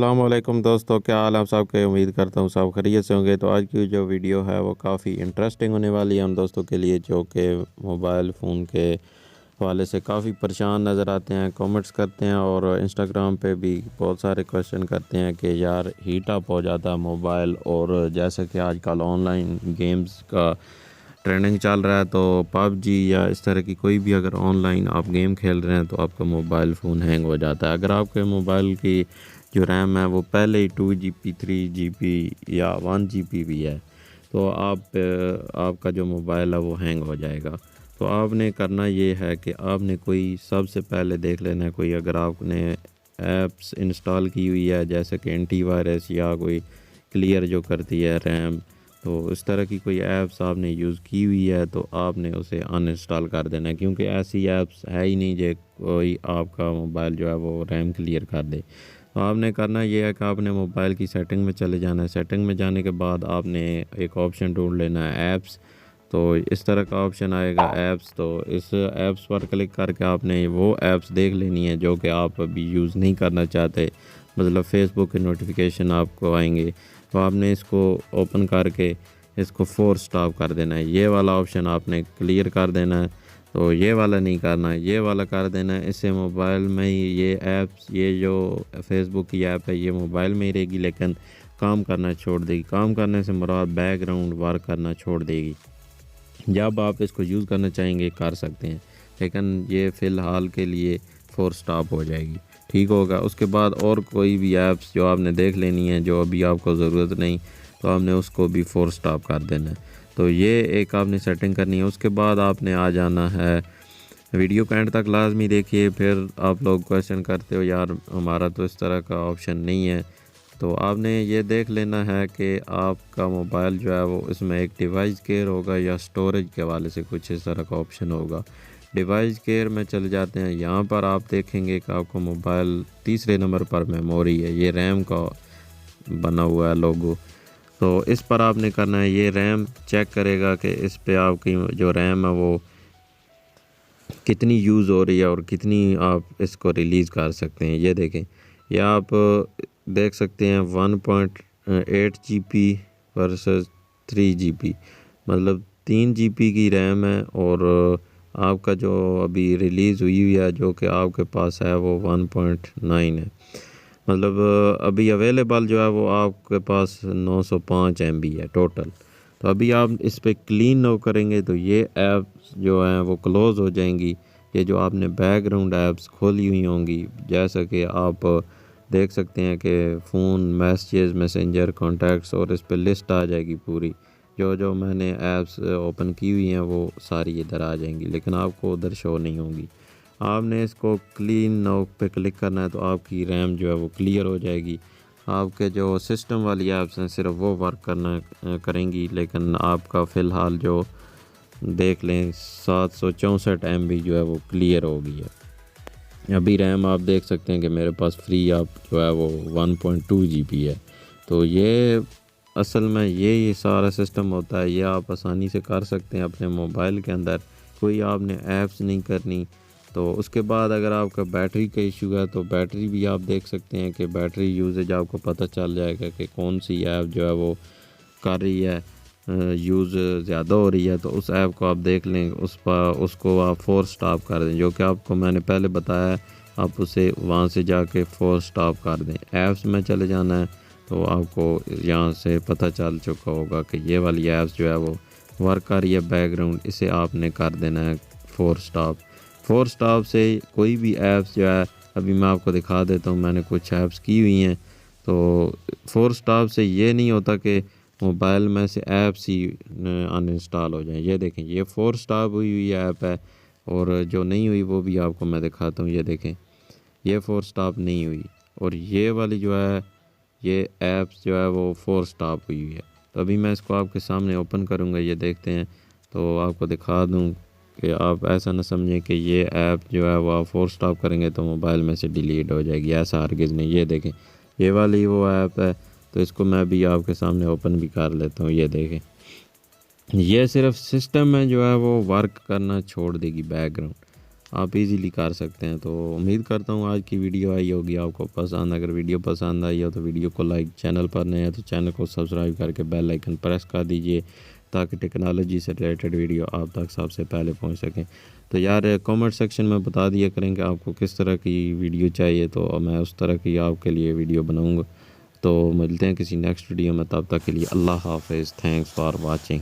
अस्सलाम वालेकुम दोस्तों, क्या हाल है आप सबके। उम्मीद करता हूँ सब खैरियत से होंगे। तो आज की जो वीडियो है वो काफ़ी इंटरेस्टिंग होने वाली है हम दोस्तों के लिए, जो कि मोबाइल फ़ोन के हवाले से काफ़ी परेशान नज़र आते हैं, कमेंट्स करते हैं और इंस्टाग्राम पे भी बहुत सारे क्वेश्चन करते हैं कि यार हीट अप हो जाता है मोबाइल। और जैसे कि आजकल ऑनलाइन गेम्स का ट्रेंडिंग चल रहा है, तो पबजी या इस तरह की कोई भी अगर ऑनलाइन आप गेम खेल रहे हैं तो आपका मोबाइल फ़ोन हैंग हो जाता है। अगर आपके मोबाइल की जो रैम है वो पहले ही 2 GB 3 GB या 1 GB भी है, तो आपका जो मोबाइल है वो हैंग हो जाएगा। तो आपने करना ये है कि आपने कोई सबसे पहले देख लेना है, कोई अगर आपने ऐप्स इंस्टॉल की हुई है जैसे कि एंटीवायरस या कोई क्लियर जो करती है रैम, तो इस तरह की कोई ऐप्स आपने यूज़ की हुई है तो आपने उसे अनइंस्टॉल कर देना है, क्योंकि ऐसी ऐप्स है ही नहीं जो कोई आपका मोबाइल जो है वो रैम क्लियर कर दे। तो आपने करना ये है कि आपने मोबाइल की सेटिंग में चले जाना है। सेटिंग में जाने के बाद आपने एक ऑप्शन ढूंढ लेना है ऐप्स। तो इस तरह का ऑप्शन आएगा ऐप्स, तो इस ऐप्स पर क्लिक करके आपने वो ऐप्स देख लेनी है जो कि आप अभी यूज़ नहीं करना चाहते। मतलब फ़ेसबुक के नोटिफिकेशन आपको आएंगे, तो आपने इसको ओपन करके इसको फोर्स स्टॉप कर देना है। ये वाला ऑप्शन आपने क्लियर कर देना है। तो ये वाला नहीं करना है, ये वाला कर देना है। इससे मोबाइल में ही ये ऐप्स, ये जो फेसबुक की ऐप है ये मोबाइल में ही रहेगी, लेकिन काम करना छोड़ देगी। काम करने से मुराद बैकग्राउंड वर्क करना छोड़ देगी। जब आप इसको यूज़ करना चाहेंगे कर सकते हैं, लेकिन ये फ़िलहाल के लिए फोर्स स्टॉप हो जाएगी, ठीक होगा। उसके बाद और कोई भी ऐप्स जो आपने देख लेनी है जो अभी आपको ज़रूरत नहीं, तो आपने उसको भी फोर्स स्टॉप कर देना है। तो ये एक आपने सेटिंग करनी है। उसके बाद आपने आ जाना है, वीडियो को एंड तक लाजमी देखिए। फिर आप लोग क्वेश्चन करते हो यार हमारा तो इस तरह का ऑप्शन नहीं है, तो आपने ये देख लेना है कि आपका मोबाइल जो है वो इसमें एक डिवाइस केयर होगा या स्टोरेज के हवाले से कुछ इस तरह का ऑप्शन होगा। डिवाइस केयर में चले जाते हैं, यहाँ पर आप देखेंगे कि आपको मोबाइल तीसरे नंबर पर मेमोरी है, ये रैम का बना हुआ है लोगो। तो इस पर आपने करना है, ये रैम चेक करेगा कि इस पे आपकी जो रैम है वो कितनी यूज़ हो रही है और कितनी आप इसको रिलीज़ कर सकते हैं। ये देखें, ये आप देख सकते हैं 1.8 GB वर्सेस 3 GB, मतलब 3 GB की रैम है। और आपका जो अभी रिलीज़ हुई है जो कि आपके पास है वो 1.9 है। मतलब अभी अवेलेबल जो है वो आपके पास 905 MB है टोटल। तो अभी आप इस पे क्लीन नो करेंगे तो ये ऐप्स जो हैं वो क्लोज़ हो जाएंगी। ये जो आपने बैकग्राउंड ऐप्स खोली हुई होंगी, जैसा कि आप देख सकते हैं कि फ़ोन, मैसेजेस, मैसेंजर, कॉन्टैक्ट्स, और इस पे लिस्ट आ जाएगी पूरी। जो जो मैंने ऐप्स ओपन की हुई हैं वो सारी इधर आ जाएंगी, लेकिन आपको उधर शो नहीं होंगी। आपने इसको क्लीन नाउ पे क्लिक करना है तो आपकी रैम जो है वो क्लियर हो जाएगी। आपके जो सिस्टम वाली ऐप्स हैं सिर्फ वो वर्क करना करेंगी, लेकिन आपका फ़िलहाल जो देख लें 764 MB जो है वो क्लियर हो गई है। अभी रैम आप देख सकते हैं कि मेरे पास फ्री आप जो है वो 1.2 GB है। तो ये असल में ये सारा सिस्टम होता है, ये आप आसानी से कर सकते हैं अपने मोबाइल के अंदर, कोई आपने ऐप्स नहीं करनी। तो उसके बाद अगर आपका बैटरी का इशू है तो बैटरी भी आप देख सकते हैं कि बैटरी यूजेज आपको पता चल जाएगा कि कौन सी ऐप जो है वो कर रही है यूज़ ज़्यादा हो रही है। तो उस ऐप को आप देख लें, उसको आप फोर्स स्टॉप कर दें, जो कि आपको मैंने पहले बताया है। आप उसे वहाँ से जाके फोर्स स्टॉप कर दें, ऐप्स में चले जाना है। तो आपको यहाँ से पता चल चुका होगा कि ये वाली ऐप्स जो है वो वर्क कर रही है बैकग्राउंड, इसे आपने कर देना है फोर्स स्टॉप। फोर्स स्टॉप से कोई भी ऐप्स जो है, अभी मैं आपको दिखा देता हूँ, मैंने कुछ ऐप्स की हुई हैं। तो फोर्स स्टॉप से ये नहीं होता कि मोबाइल में से ऐप्स ही अनइंस्टॉल हो जाएं। ये देखें, ये फोर्स स्टॉप हुई हुई ऐप है, और जो नहीं हुई वो भी आपको मैं दिखाता हूँ। ये देखें, ये फोर्स स्टॉप नहीं हुई, और ये वाली जो है ये ऐप्स जो है वो फोर्स स्टॉप हुई हुई है। तो अभी मैं इसको आपके सामने ओपन करूँगा, ये देखते हैं। तो आपको दिखा दूँ कि आप ऐसा ना समझें कि ये ऐप जो है वो आप फोर्स स्टॉप करेंगे तो मोबाइल में से डिलीट हो जाएगी, ऐसा हरगिज़ नहीं। ये देखें, ये वाली वो ऐप है। तो इसको मैं भी आपके सामने ओपन भी कर लेता हूँ। ये देखें, ये सिर्फ सिस्टम में जो है वो वर्क करना छोड़ देगी बैकग्राउंड। आप इजीली कर सकते हैं। तो उम्मीद करता हूँ आज की वीडियो आई होगी आपको पसंद। अगर वीडियो पसंद आई हो तो वीडियो को लाइक, चैनल पर नए हैं तो चैनल को सब्सक्राइब करके बेल आइकन प्रेस कर दीजिए ताकि टेक्नोलॉजी से रिलेटेड वीडियो आप तक सबसे पहले पहुंच सकें। तो यार कमेंट सेक्शन में बता दिया करें कि आपको किस तरह की वीडियो चाहिए, तो मैं उस तरह की आपके लिए वीडियो बनाऊँगा। तो मिलते हैं किसी नेक्स्ट वीडियो में, तब तक के लिए अल्लाह हाफ़िज़। Thanks for watching.